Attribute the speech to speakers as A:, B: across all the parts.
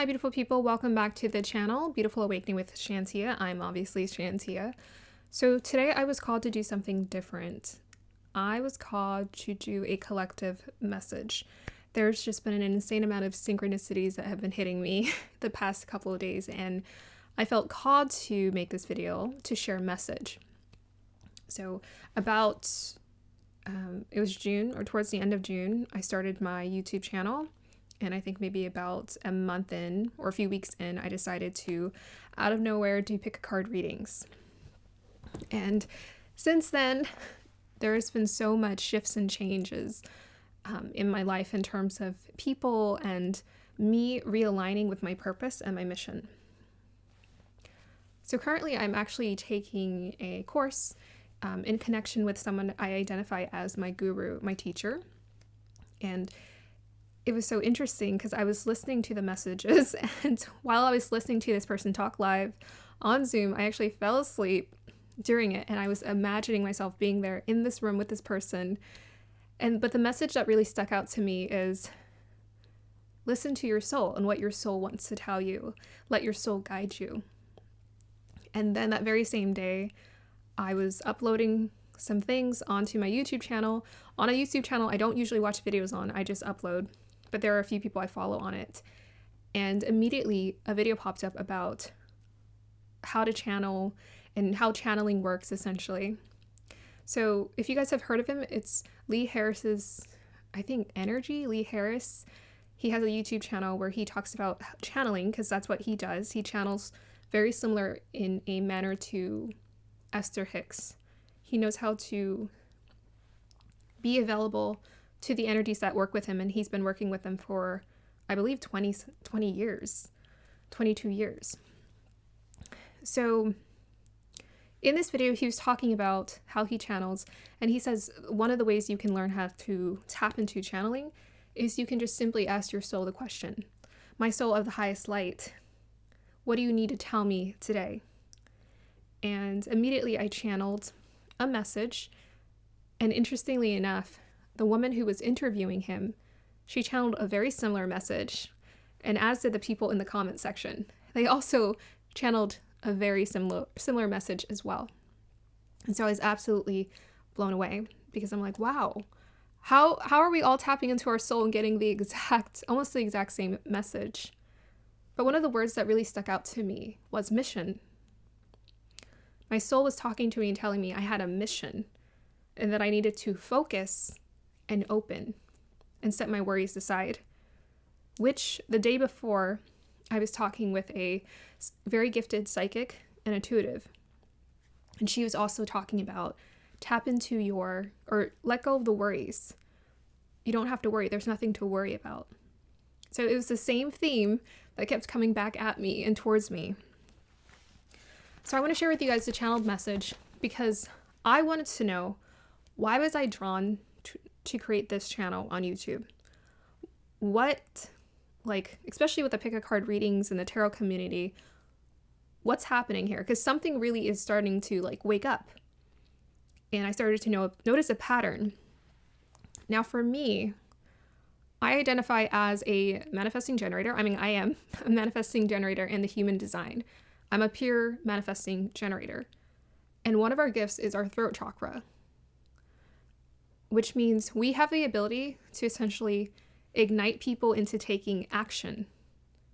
A: Hi, beautiful people. Welcome back to the channel, Beautiful Awakening with Shantia. I'm obviously Shantia. So today I was called to do something different. I was called to do a collective message. There's just been an insane amount of synchronicities that have been hitting me the past couple of days, and I felt called to make this video to share a message. So it was June, or towards the end of June, I started my YouTube channel. And I think maybe about a month in or a few weeks in, I decided to, out of nowhere, do pick a card readings. And since then, there's been so much shifts and changes in my life in terms of people and me realigning with my purpose and my mission. So currently, I'm actually taking a course in connection with someone I identify as my guru, my teacher. And it was so interesting because I was listening to the messages, and while I was listening to this person talk live on Zoom, I actually fell asleep during it, and I was imagining myself being there in this room with this person. But the message that really stuck out to me is listen to your soul and what your soul wants to tell you. Let your soul guide you. And then that very same day, I was uploading some things onto my YouTube channel. On a YouTube channel, I don't usually watch videos on, I just upload. But there are a few people I follow on it. And immediately a video popped up about how to channel and how channeling works, essentially. So if you guys have heard of him, it's Lee Harris's, I think, Energy, Lee Harris. He has a YouTube channel where he talks about channeling, because that's what he does. He channels very similar in a manner to Esther Hicks. He knows how to be available to the energies that work with him, and he's been working with them for, I believe, 20 years, 22 years. So in this video, he was talking about how he channels, and he says one of the ways you can learn how to tap into channeling is you can just simply ask your soul the question, my soul of the highest light, what do you need to tell me today? And immediately I channeled a message, and interestingly enough, the woman who was interviewing him, she channeled a very similar message, and as did the people in the comment section. They also channeled a very similar message as well. And so I was absolutely blown away, because I'm like, wow, how are we all tapping into our soul and getting almost the exact same message? But one of the words that really stuck out to me was mission. My soul was talking to me and telling me I had a mission, and that I needed to focus and open and set my worries aside, which the day before I was talking with a very gifted psychic and intuitive, and she was also talking about tap into or let go of the worries. You don't have to worry. There's nothing to worry about. So it was the same theme that kept coming back at me and towards me. So I want to share with you guys the channeled message, because I wanted to know, why was I drawn to create this channel on YouTube? Especially with the pick a card readings and the tarot community, what's happening here? Because something really is starting to wake up. And I started to notice a pattern. Now for me, I identify as a manifesting generator. I mean, I am a manifesting generator in the human design. I'm a pure manifesting generator. And one of our gifts is our throat chakra, which means we have the ability to essentially ignite people into taking action,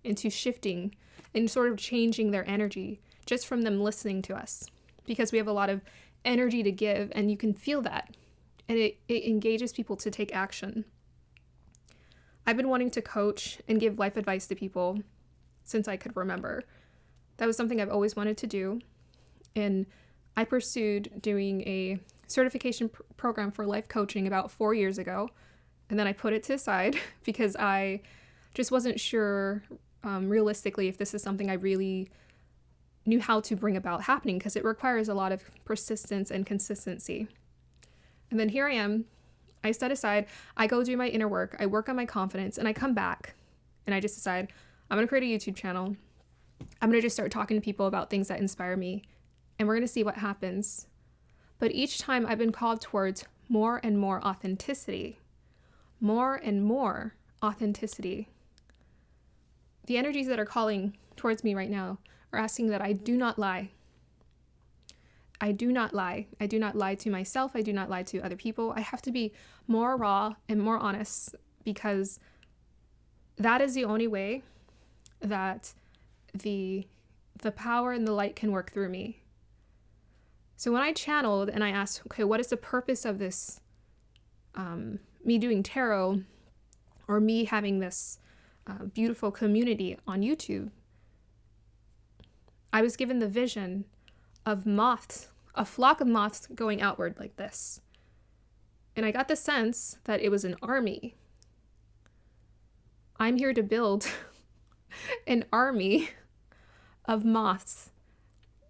A: into shifting and sort of changing their energy just from them listening to us, because we have a lot of energy to give, and you can feel that, and it engages people to take action. I've been wanting to coach and give life advice to people since I could remember. That was something I've always wanted to do, and I pursued doing a certification program for life coaching about 4 years ago, and then I put it to the side because I just wasn't sure realistically if this is something I really knew how to bring about happening, because it requires a lot of persistence and consistency. And then here I am, I set aside, I go do my inner work, I work on my confidence, and I come back and I just decide I'm going to create a YouTube channel. I'm going to just start talking to people about things that inspire me, and we're going to see what happens. But each time I've been called towards more and more authenticity, more and more authenticity. the energies that are calling towards me right now are asking that I do not lie. I do not lie. I do not lie to myself. I do not lie to other people. I have to be more raw and more honest, because that is the only way that the power and the light can work through me. So when I channeled and I asked, okay, what is the purpose of this, me doing tarot, or me having this beautiful community on YouTube, I was given the vision of moths, a flock of moths going outward like this. And I got the sense that it was an army. I'm here to build an army of moths.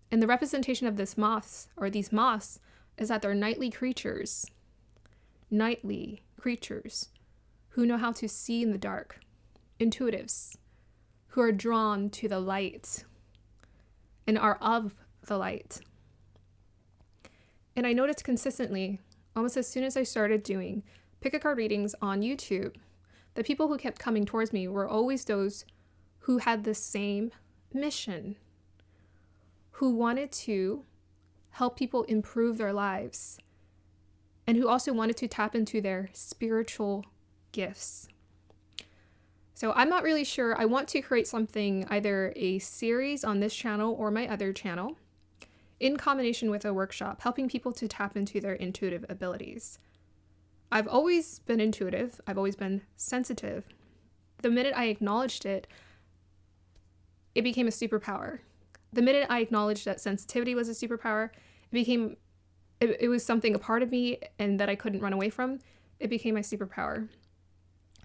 A: And the representation of this moths, or these moths, is that they're nightly creatures who know how to see in the dark, intuitives, who are drawn to the light and are of the light. And I noticed consistently, almost as soon as I started doing pick a card readings on YouTube, the people who kept coming towards me were always those who had the same mission, who wanted to help people improve their lives, and who also wanted to tap into their spiritual gifts. So I'm not really sure. I want to create something, either a series on this channel or my other channel, in combination with a workshop, helping people to tap into their intuitive abilities. I've always been intuitive. I've always been sensitive. The minute I acknowledged it, it became a superpower. The minute I acknowledged that sensitivity was a superpower, it was something, a part of me, and that I couldn't run away from. It became my superpower.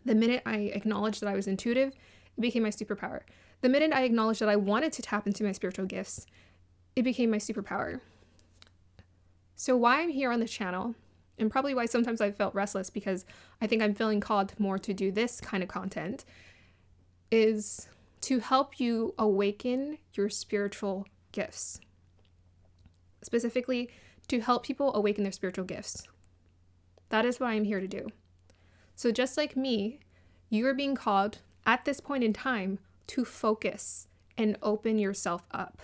A: The minute I acknowledged that I was intuitive, it became my superpower. The minute I acknowledged that I wanted to tap into my spiritual gifts, it became my superpower. So why I'm here on the channel, and probably why sometimes I've felt restless, because I think I'm feeling called more to do this kind of content, is to help you awaken your spiritual gifts. Specifically, to help people awaken their spiritual gifts. That is what I'm here to do. So just like me, you are being called at this point in time to focus and open yourself up.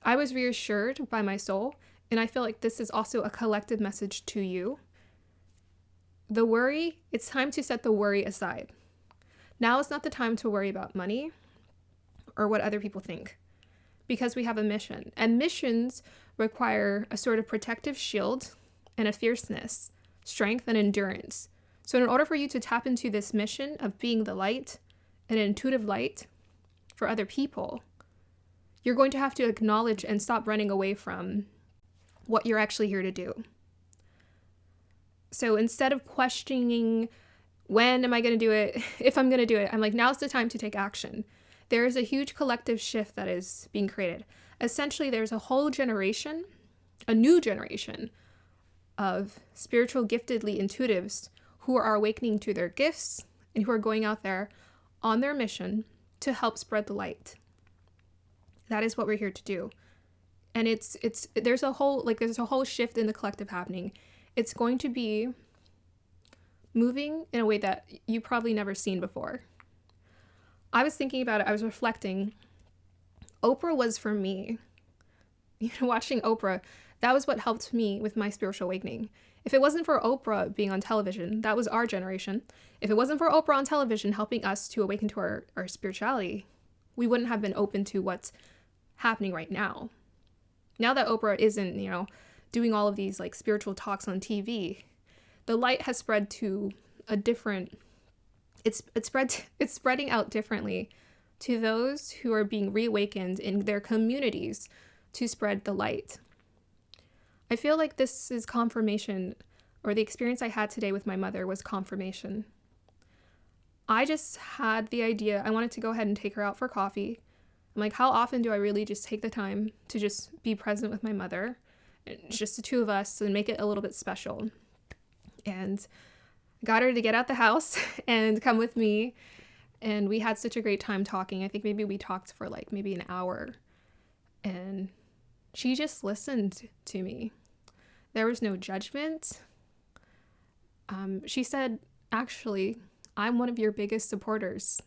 A: I was reassured by my soul, and I feel like this is also a collective message to you. The worry, it's time to set the worry aside. Now is not the time to worry about money or what other people think, because we have a mission, and missions require a sort of protective shield and a fierceness, strength and endurance. So in order for you to tap into this mission of being the light, an intuitive light for other people, you're going to have to acknowledge and stop running away from what you're actually here to do. So instead of questioning, when am I going to do it, if I'm going to do it, I'm like, now's the time to take action. There is a huge collective shift that is being created. Essentially, there's a whole generation, a new generation of spiritual giftedly intuitives who are awakening to their gifts and who are going out there on their mission to help spread the light. That is what we're here to do. And there's a whole shift in the collective happening. It's going to be moving in a way that you probably never seen before. I was thinking about it. I was reflecting. Oprah was for me. Watching Oprah, that was what helped me with my spiritual awakening. If it wasn't for Oprah being on television, that was our generation. If it wasn't for Oprah on television helping us to awaken to our spirituality, we wouldn't have been open to what's happening right now. Now that Oprah isn't, doing all of these like spiritual talks on TV, the light has spread to a different, it's spreading out differently to those who are being reawakened in their communities to spread the light. I feel like this is confirmation, or the experience I had today with my mother was confirmation. I just had the idea, I wanted to go ahead and take her out for coffee. I'm like, how often do I really just take the time to just be present with my mother? It's just the two of us and make it a little bit special. And got her to get out the house and come with me. And we had such a great time talking. I think maybe we talked for like maybe an hour. And she just listened to me. There was no judgment. She said, actually, I'm one of your biggest supporters.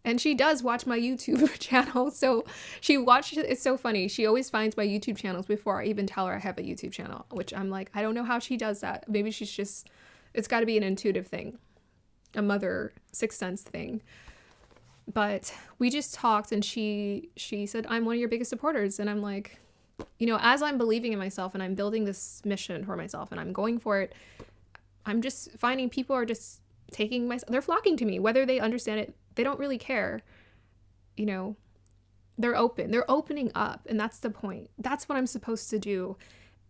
A: And she does watch my YouTube channel. So she watches, it's so funny. She always finds my YouTube channels before I even tell her I have a YouTube channel, which I'm like, I don't know how she does that. Maybe she's just, it's got to be an intuitive thing, a mother sixth sense thing. But we just talked and she said, I'm one of your biggest supporters. And I'm like, you know, as I'm believing in myself and I'm building this mission for myself and I'm going for it, I'm just finding people are just taking they're flocking to me, whether they understand it. They don't really care. You know, they're opening up. And that's the point. That's what I'm supposed to do.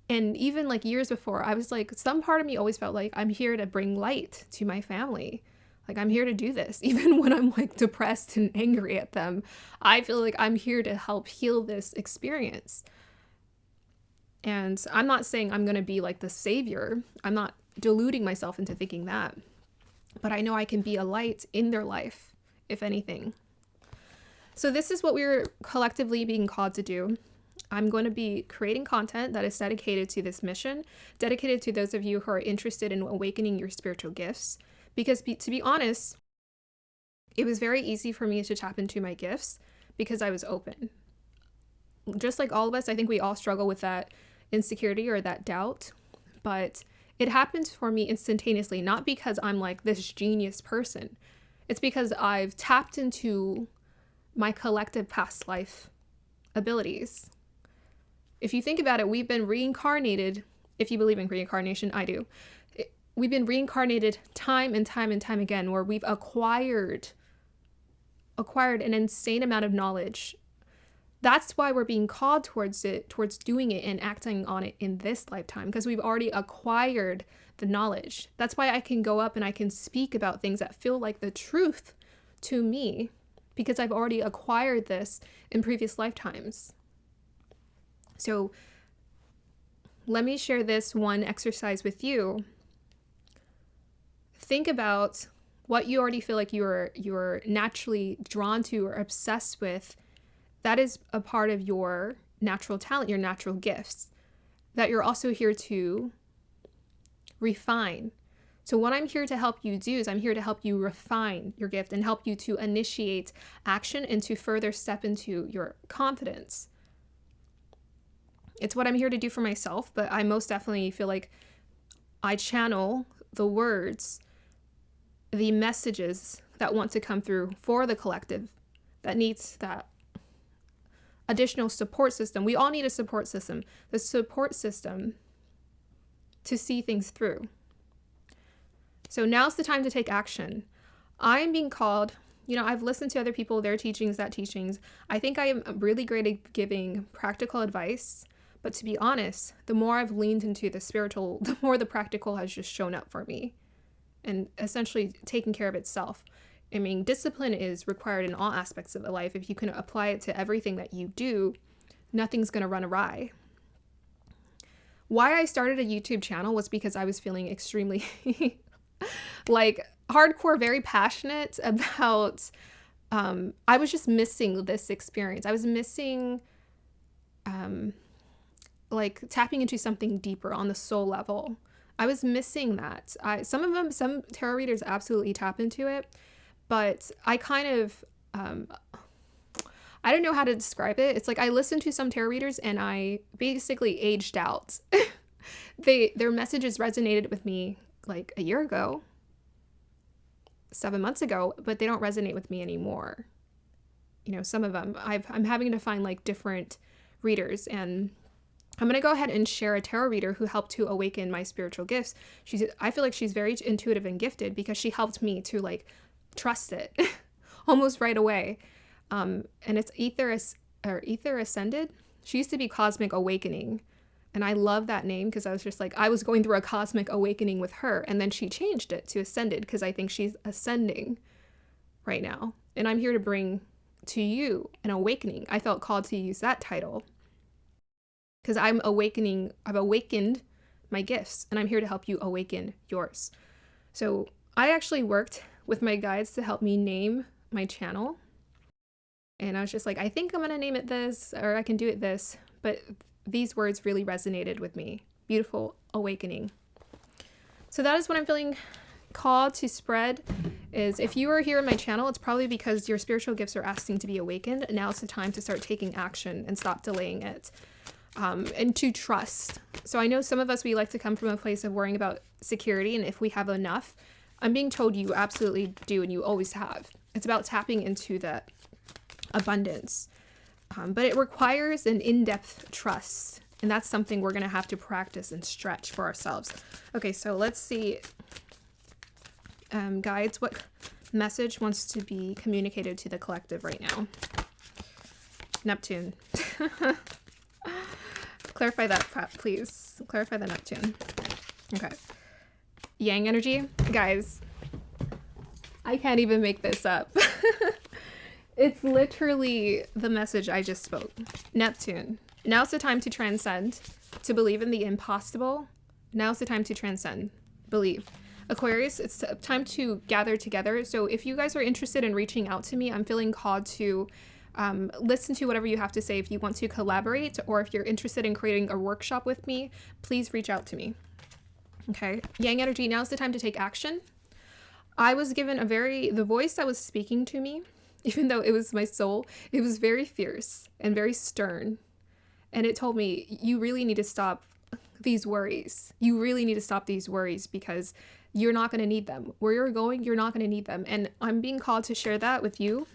A: And even like years before, I was like, some part of me always felt like I'm here to bring light to my family. Like I'm here to do this. Even when I'm like depressed and angry at them, I feel like I'm here to help heal this experience. And I'm not saying I'm going to be like the savior. I'm not deluding myself into thinking that. But I know I can be a light in their life, if anything. So this is what we're collectively being called to do. I'm going to be creating content that is dedicated to this mission, dedicated to those of you who are interested in awakening your spiritual gifts. Because to be honest, it was very easy for me to tap into my gifts because I was open. Just like all of us, I think we all struggle with that insecurity or that doubt. But it happened for me instantaneously, not because I'm like this genius person. It's because I've tapped into my collective past life abilities. If you think about it, we've been reincarnated. If you believe in reincarnation, I do. We've been reincarnated time and time and time again, where we've acquired an insane amount of knowledge. That's why we're being called towards it, towards doing it and acting on it in this lifetime, because we've already acquired the knowledge. That's why I can go up and I can speak about things that feel like the truth to me, because I've already acquired this in previous lifetimes. So let me share this one exercise with you. Think about what you already feel like you're naturally drawn to or obsessed with. That is a part of your natural talent, your natural gifts, that you're also here to refine. So what I'm here to help you do is I'm here to help you refine your gift and help you to initiate action and to further step into your confidence. It's what I'm here to do for myself, but I most definitely feel like I channel the words, the messages that want to come through for the collective that needs that additional support system. We all need a support system. The support system to see things through. So now's the time to take action. I'm being called, you know, I've listened to other people, their teachings. I think I am really great at giving practical advice. But to be honest, the more I've leaned into the spiritual, the more the practical has just shown up for me and essentially taking care of itself. I mean, discipline is required in all aspects of the life. If you can apply it to everything that you do, nothing's going to run awry. Why I started a YouTube channel was because I was feeling extremely like hardcore, very passionate about, I was just missing this experience. I was missing, like tapping into something deeper on the soul level. I was missing that. Some tarot readers absolutely tap into it, but I kind of, I don't know how to describe it. It's like I listened to some tarot readers and I basically aged out. Their messages resonated with me like a year ago, 7 months ago, but they don't resonate with me anymore. You know, some of them I'm having to find like different readers, and I'm going to go ahead and share a tarot reader who helped to awaken my spiritual gifts. I feel like she's very intuitive and gifted because she helped me to like trust it almost right away. And it's Ether Ascended. She used to be Cosmic Awakening. And I love that name because I was just like, I was going through a cosmic awakening with her. And then she changed it to Ascended because I think she's ascending right now. And I'm here to bring to you an awakening. I felt called to use that title because I've awakened my gifts, and I'm here to help you awaken yours. So I actually worked with my guides to help me name my channel. And I was just like, I think I'm going to name it this, or I can do it this. But these words really resonated with me. Beautiful Awakening. So that is what I'm feeling called to spread. is if you are here in my channel, it's probably because your spiritual gifts are asking to be awakened. Now it's the time to start taking action and stop delaying it. And to trust. So I know some of us, we like to come from a place of worrying about security and if we have enough. I'm being told you absolutely do, and you always have. It's about tapping into that abundance. But it requires an in-depth trust. And that's something we're going to have to practice and stretch for ourselves. Okay, so let's see. Guides, what message wants to be communicated to the collective right now? Neptune. Clarify that, please. Clarify the Neptune. Okay. Yang energy. Guys, I can't even make this up. It's literally the message I just spoke. Neptune. Now's the time to transcend, to believe in the impossible. Now's the time to transcend. Believe. Aquarius, it's time to gather together. So if you guys are interested in reaching out to me, I'm feeling called to listen to whatever you have to say. If you want to collaborate, or if you're interested in creating a workshop with me, please reach out to me. Okay. Yang energy, now's the time to take action. I was given the voice that was speaking to me, even though it was my soul, it was very fierce and very stern. And it told me, you really need to stop these worries. You really need to stop these worries because you're not going to need them. Where you're going, you're not going to need them. And I'm being called to share that with you,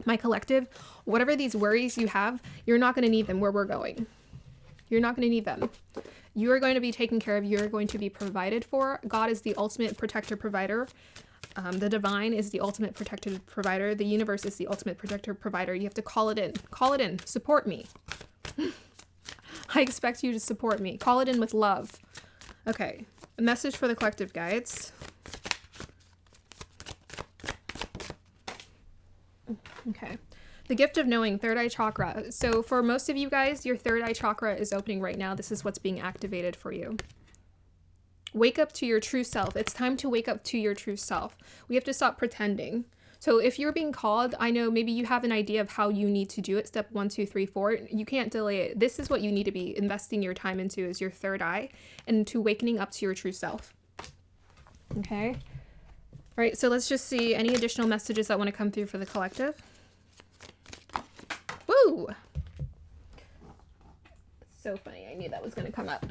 A: my collective. Whatever these worries you have, you're not going to need them where we're going. You're not going to need them. You are going to be taken care of. You're going to be provided for. God is the ultimate protector, provider. The divine is the ultimate protector, provider. The universe is the ultimate protector, provider. You have to call it in. Call it in. Support me. I expect you to support me. Call it in with love. Okay. A message for the collective, guides. Okay. The gift of knowing, third eye chakra. So for most of you guys, your third eye chakra is opening right now. This is what's being activated for you. Wake up to your true self. It's time to wake up to your true self. We have to stop pretending. So if you're being called, I know maybe you have an idea of how you need to do it. Step 1, 2, 3, 4. You can't delay it. This is what you need to be investing your time into, is your third eye and to awakening up to your true self. Okay. All right. So let's just see any additional messages that want to come through for the collective. Woo! So funny. I knew that was going to come up.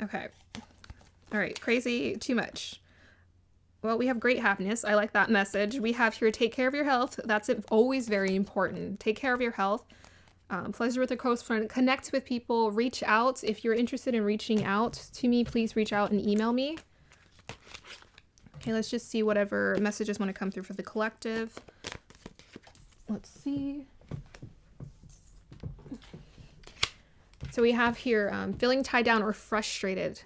A: Okay. All right. Crazy. Too much. Well, we have great happiness. I like that message. We have here, take care of your health. That's always very important. Take care of your health. Pleasure with a close friend. Connect with people. Reach out. If you're interested in reaching out to me, please reach out and email me. Okay, let's just see whatever messages want to come through for the collective. Let's see. So we have here feeling tied down or frustrated.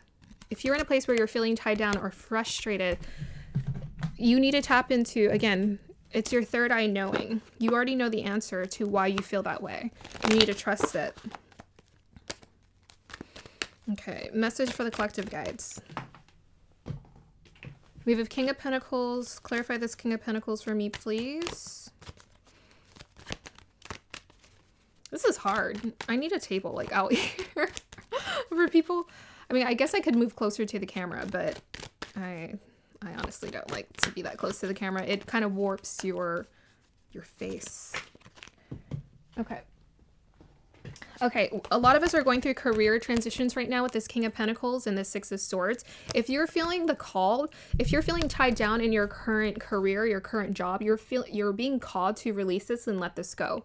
A: If you're in a place where you're feeling tied down or frustrated, you need to tap into, again, it's your third eye knowing. You already know the answer to why you feel that way. You need to trust it. Okay, message for the collective, guides. We have King of Pentacles. Clarify this King of Pentacles for me, please. This is hard. I need a table like out here for people. I mean, I guess I could move closer to the camera, but I honestly don't like to be that close to the camera. It kind of warps your face. Okay. Okay, a lot of us are going through career transitions right now with this King of Pentacles and the Six of Swords. If you're feeling the call, if you're feeling tied down in your current career, your current job, you're being called to release this and let this go.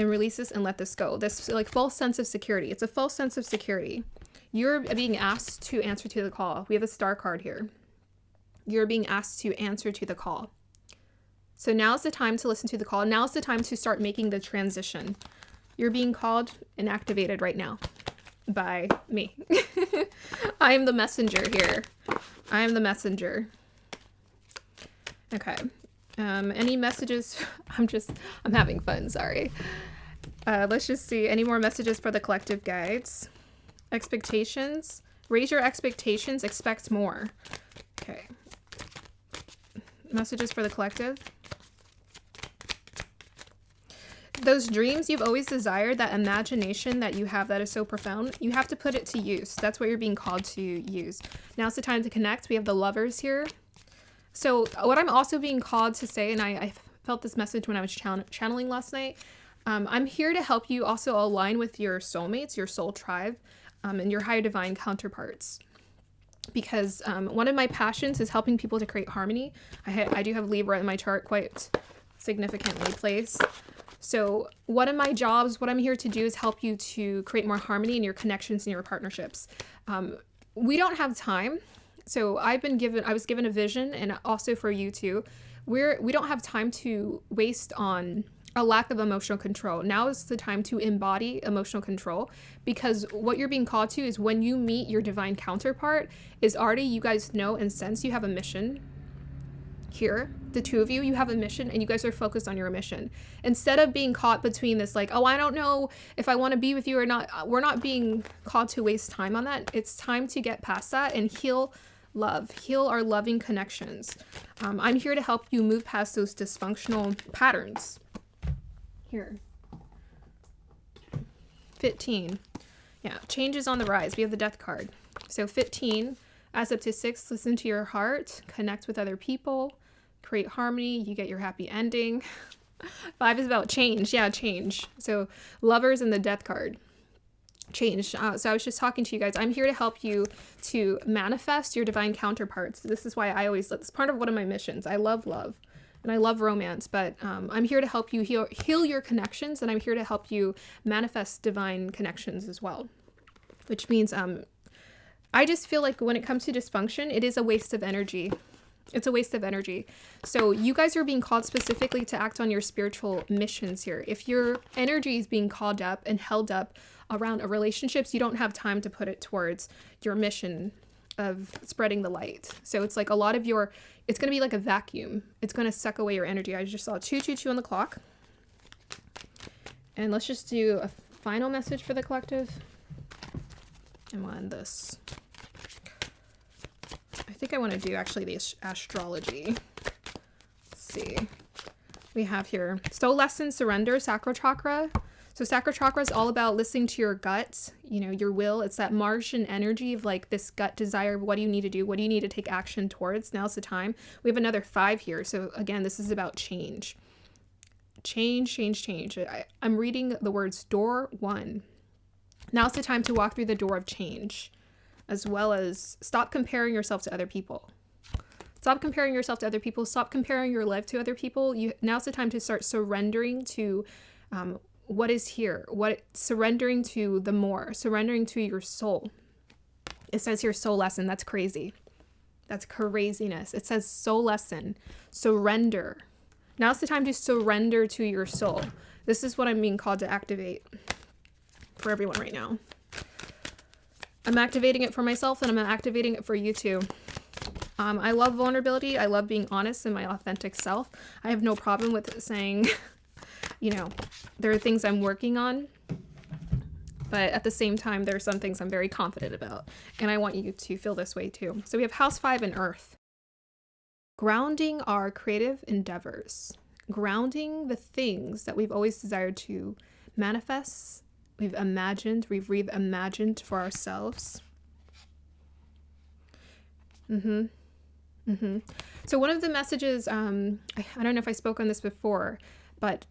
A: And release this and let this go. This like false sense of security. It's a false sense of security. You're being asked to answer to the call. We have a star card here. You're being asked to answer to the call. So now's the time to listen to the call. Now's the time to start making the transition. You're being called and activated right now by me. I am the messenger here. I am the messenger. Okay. Any messages? I'm having fun. Sorry. Let's just see any more messages for the collective, guides. Expectations. Raise your expectations. Expect more. Okay. Messages for the collective. those dreams you've always desired, that imagination that you have that is so profound, you have to put it to use. That's what you're being called to use. Now's the time to connect. We have the Lovers here. So what I'm also being called to say, and I felt this message when I was channeling last night, I'm here to help you also align with your soulmates, your soul tribe, and your higher divine counterparts. Because one of my passions is helping people to create harmony. I do have Libra in my chart quite significantly placed. So one of my jobs, what I'm here to do is help you to create more harmony in your connections and your partnerships. We don't have time. So I was given a vision, and also for you too. We don't have time to waste on a lack of emotional control. Now is the time to embody emotional control, because what you're being called to is when you meet your divine counterpart is already, you guys know and sense you have a mission here. The two of you have a mission, and you guys are focused on your mission. Instead of being caught between this, like, oh, I don't know if I want to be with you or not. We're not being called to waste time on that. It's time to get past that and heal our loving connections. I'm here to help you move past those dysfunctional patterns. Here. 15. Yeah, change is on the rise. We have the Death card. So 15, as up to 6, listen to your heart, connect with other people, create harmony, you get your happy ending. 5 is about change. Yeah, change. So Lovers and the Death card. Change. So I was just talking to you guys. I'm here to help you to manifest your divine counterparts. This is why it's part of one of my missions. I love love. And I love romance, but I'm here to help you heal your connections, and I'm here to help you manifest divine connections as well. Which means I just feel like when it comes to dysfunction, it is a waste of energy. It's a waste of energy. So you guys are being called specifically to act on your spiritual missions here. If your energy is being called up and held up around relationships, you don't have time to put it towards your mission of spreading the light. So it's like a lot of it's going to be like a vacuum. It's going to suck away your energy. I just saw 222 on the clock. And let's just do a final message for the collective. And we'll end this. I think I want to do actually the astrology. Let's see. We have here soul lesson, surrender, sacral chakra. So sacral chakra is all about listening to your gut, your will. It's that Martian energy of like this gut desire. What do you need to do? What do you need to take action towards? Now's the time. We have another 5 here. So again, this is about change. Change. I'm reading the words door 1. Now's the time to walk through the door of change, as well as stop comparing yourself to other people. Stop comparing yourself to other people. Stop comparing your life to other people. Now's the time to start surrendering to what is here, surrendering to the more, surrendering to your soul. It says here soul lesson. That's crazy. That's craziness. It says soul lesson, surrender. Now's the time to surrender to your soul. This is what I'm being called to activate for everyone right now. I'm activating it for myself, and I'm activating it for you too. I love vulnerability. I love being honest in my authentic self. I have no problem with saying, there are things I'm working on, but at the same time, there are some things I'm very confident about, and I want you to feel this way too. So we have House 5 and Earth. Grounding our creative endeavors, grounding the things that we've always desired to manifest, we've reimagined for ourselves. So one of the messages, I don't know if I spoke on this before, but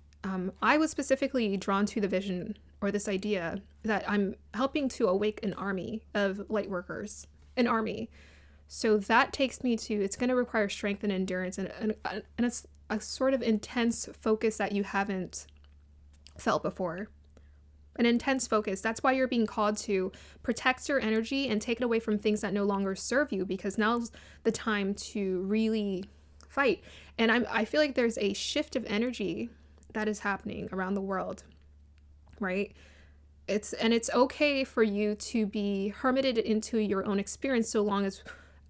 A: I was specifically drawn to the vision or this idea that I'm helping to awake an army of light workers, an army. So that takes me to, it's going to require strength and endurance and it's a sort of intense focus that you haven't felt before. An intense focus. That's why you're being called to protect your energy and take it away from things that no longer serve you, because now's the time to really fight. And I feel like there's a shift of energy that is happening around the world, right? It's okay for you to be hermited into your own experience, so long as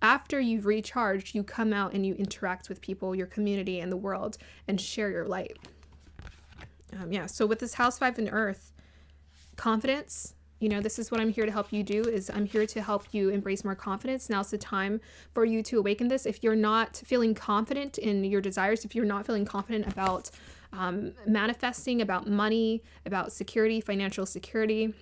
A: after you've recharged, you come out and you interact with people, your community, and the world, and share your light. So with this House 5 in Earth, confidence, this is what I'm here to help you do, is I'm here to help you embrace more confidence. Now's the time for you to awaken this. If you're not feeling confident in your desires, if you're not feeling confident about manifesting, about money, about security, financial security.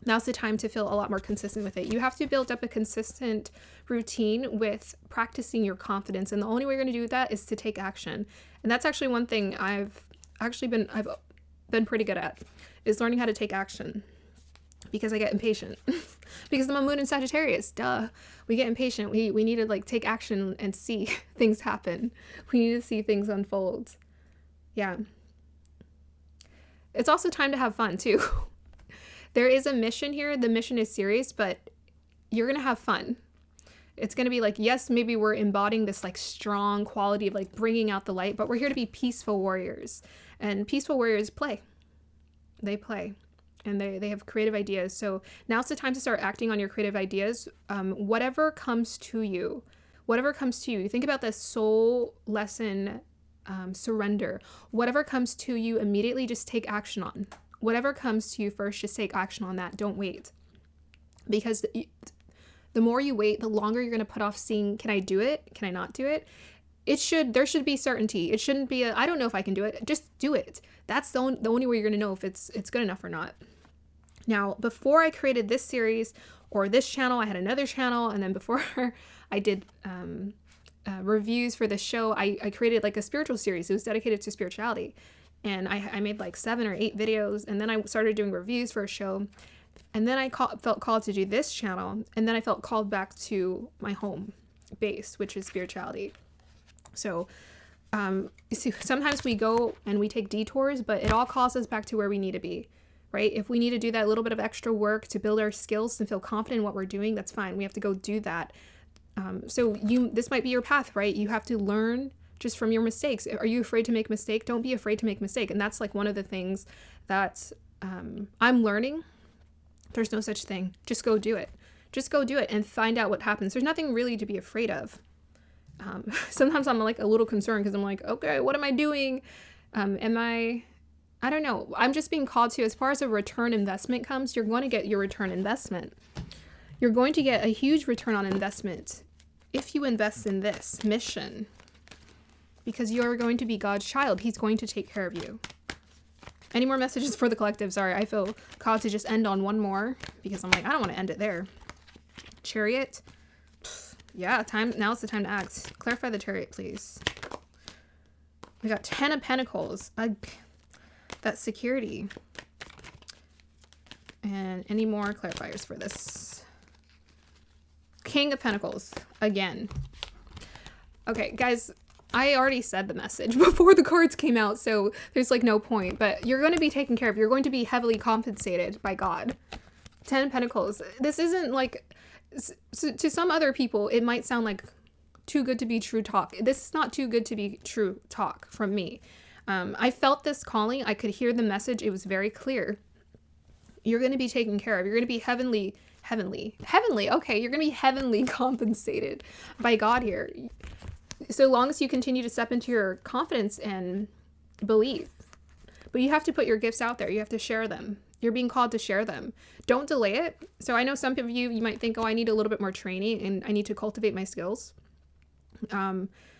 A: Now's the time to feel a lot more consistent with it. You have to build up a consistent routine with practicing your confidence. And the only way you're going to do that is to take action. And that's actually one thing I've been pretty good at, is learning how to take action, because I get impatient because I'm a moon in Sagittarius. Duh. We get impatient. We need to like take action and see things happen. We need to see things unfold. Yeah. It's also time to have fun too. There is a mission here. The mission is serious, but you're going to have fun. It's going to be like, yes, maybe we're embodying this like strong quality of like bringing out the light, but we're here to be peaceful warriors. And peaceful warriors play. They play. And they have creative ideas. So now's the time to start acting on your creative ideas. Whatever comes to you, think about this soul lesson, surrender. Whatever comes to you, immediately just take action on. Whatever comes to you first, just take action on that. Don't wait. Because the more you wait, the longer you're going to put off seeing, can I do it? Can I not do it? There should be certainty. It shouldn't be I don't know if I can do it. Just do it. That's the only way you're going to know if it's good enough or not. Now, before I created this series or this channel, I had another channel. And then before I did reviews for the show, I created like a spiritual series. It was dedicated to spirituality. And I made like 7 or 8 videos. And then I started doing reviews for a show. And then I felt called to do this channel. And then I felt called back to my home base, which is spirituality. So sometimes we go and we take detours, but it all calls us back to where we need to be, right? If we need to do that little bit of extra work to build our skills and feel confident in what we're doing, that's fine. We have to go do that. So this might be your path, right? You have to learn just from your mistakes. Are you afraid to make a mistake? Don't be afraid to make a mistake. And that's like one of the things that I'm learning. There's no such thing. Just go do it. Just go do it and find out what happens. There's nothing really to be afraid of. Sometimes I'm like a little concerned because I'm like, okay, what am I doing? I don't know. I'm just being called to, as far as a return investment comes, you're going to get your return investment. You're going to get a huge return on investment if you invest in this mission, because you're going to be God's child. He's going to take care of you. Any more messages for the collective? Sorry, I feel called to just end on one more because I'm like, I don't want to end it there. Chariot. Yeah, now's the time to act. Clarify the Chariot, please. We got 10 of Pentacles. That's security. And any more clarifiers for this? King of Pentacles. Again. Okay, guys, I already said the message before the cards came out, so there's like no point. But you're going to be taken care of. You're going to be heavily compensated by God. 10 of Pentacles. This isn't like... So to some other people, it might sound like too good to be true talk. This is not too good to be true talk from me. I felt this calling. I could hear the message. It was very clear. You're going to be taken care of. You're going to be heavenly. Okay, you're going to be heavenly compensated by God here. So long as you continue to step into your confidence and believe. But you have to put your gifts out there. You have to share them. You're being called to share them. Don't delay it. So I know some of you might think, oh, I need a little bit more training and I need to cultivate my skills.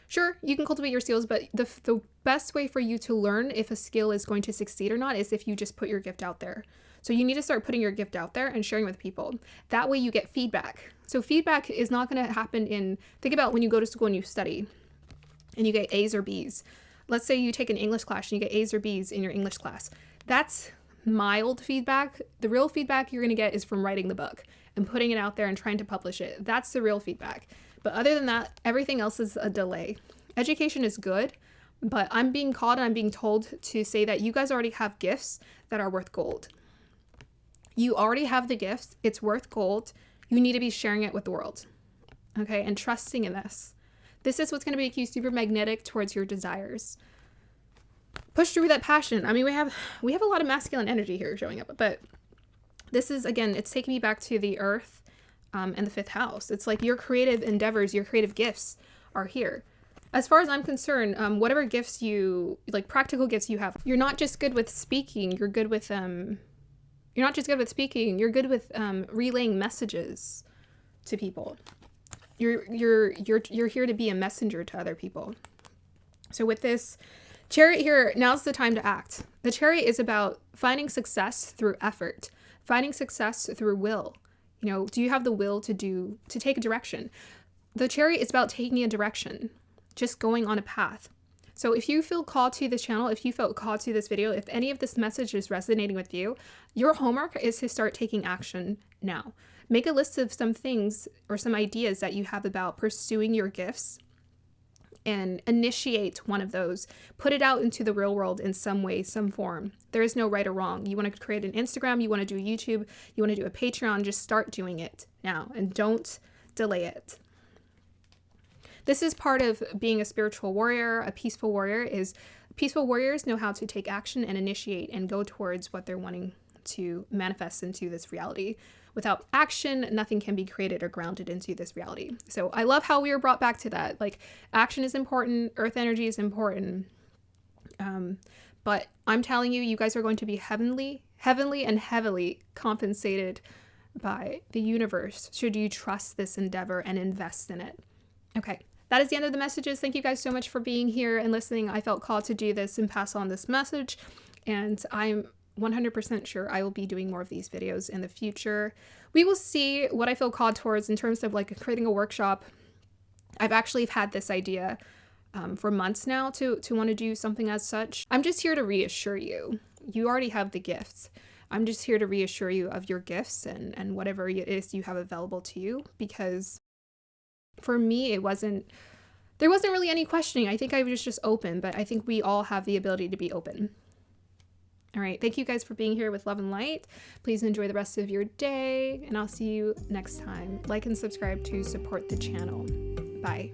A: Sure, you can cultivate your skills, but the best way for you to learn if a skill is going to succeed or not is if you just put your gift out there. So you need to start putting your gift out there and sharing with people. That way you get feedback. So feedback is not going to happen think about when you go to school and you study and you get A's or B's. Let's say you take an English class and you get A's or B's in your English class. That's mild feedback. The real feedback you're going to get is from writing the book and putting it out there and trying to publish it. That's the real feedback. But other than that, everything else is a delay. Education is good, but I'm being called and I'm being told to say that you guys already have gifts that are worth gold. You already have the gifts. It's worth gold. You need to be sharing it with the world. Okay? And trusting in this. This is what's going to make you super magnetic towards your desires. Push through that passion. I mean, we have a lot of masculine energy here showing up, but this is, again, it's taking me back to the earth and the 5th house. It's like your creative endeavors, your creative gifts are here. As far as I'm concerned, whatever gifts practical gifts you have, you're not just good with speaking, you're good with, you're not just good with speaking, you're good with relaying messages to people. You're here to be a messenger to other people. So with this Chariot here, now's the time to act. The Chariot is about finding success through effort, finding success through will. You know, do you have the will to take a direction? The Chariot is about taking a direction, just going on a path. So if you feel called to this channel, if you felt called to this video, if any of this message is resonating with you, your homework is to start taking action now. Make a list of some things or some ideas that you have about pursuing your gifts and initiate one of those. Put it out into the real world in some way, some form. There is no right or wrong. You want to create an Instagram, you want to do YouTube, you want to do a Patreon, just start doing it now and don't delay it. This is part of being a spiritual warrior. A peaceful warrior is, peaceful warriors know how to take action and initiate and go towards what they're wanting to manifest into this reality. Without action, nothing can be created or grounded into this reality. So I love how we were brought back to that. Like, action is important, earth energy is important. But I'm telling you, you guys are going to be heavenly and heavily compensated by the universe should you trust this endeavor and invest in it. Okay, that is the end of the messages. Thank you guys so much for being here and listening. I felt called to do this and pass on this message, and I'm 100% sure I will be doing more of these videos in the future. We will see what I feel called towards in terms of like creating a workshop. I've actually had this idea for months now to want to do something as such. I'm just here to reassure you. You already have the gifts. I'm just here to reassure you of your gifts and whatever it is you have available to you, because for me, there wasn't really any questioning. I think I was just open, but I think we all have the ability to be open. All right. Thank you guys for being here with love and light. Please enjoy the rest of your day, and I'll see you next time. Like and subscribe to support the channel. Bye.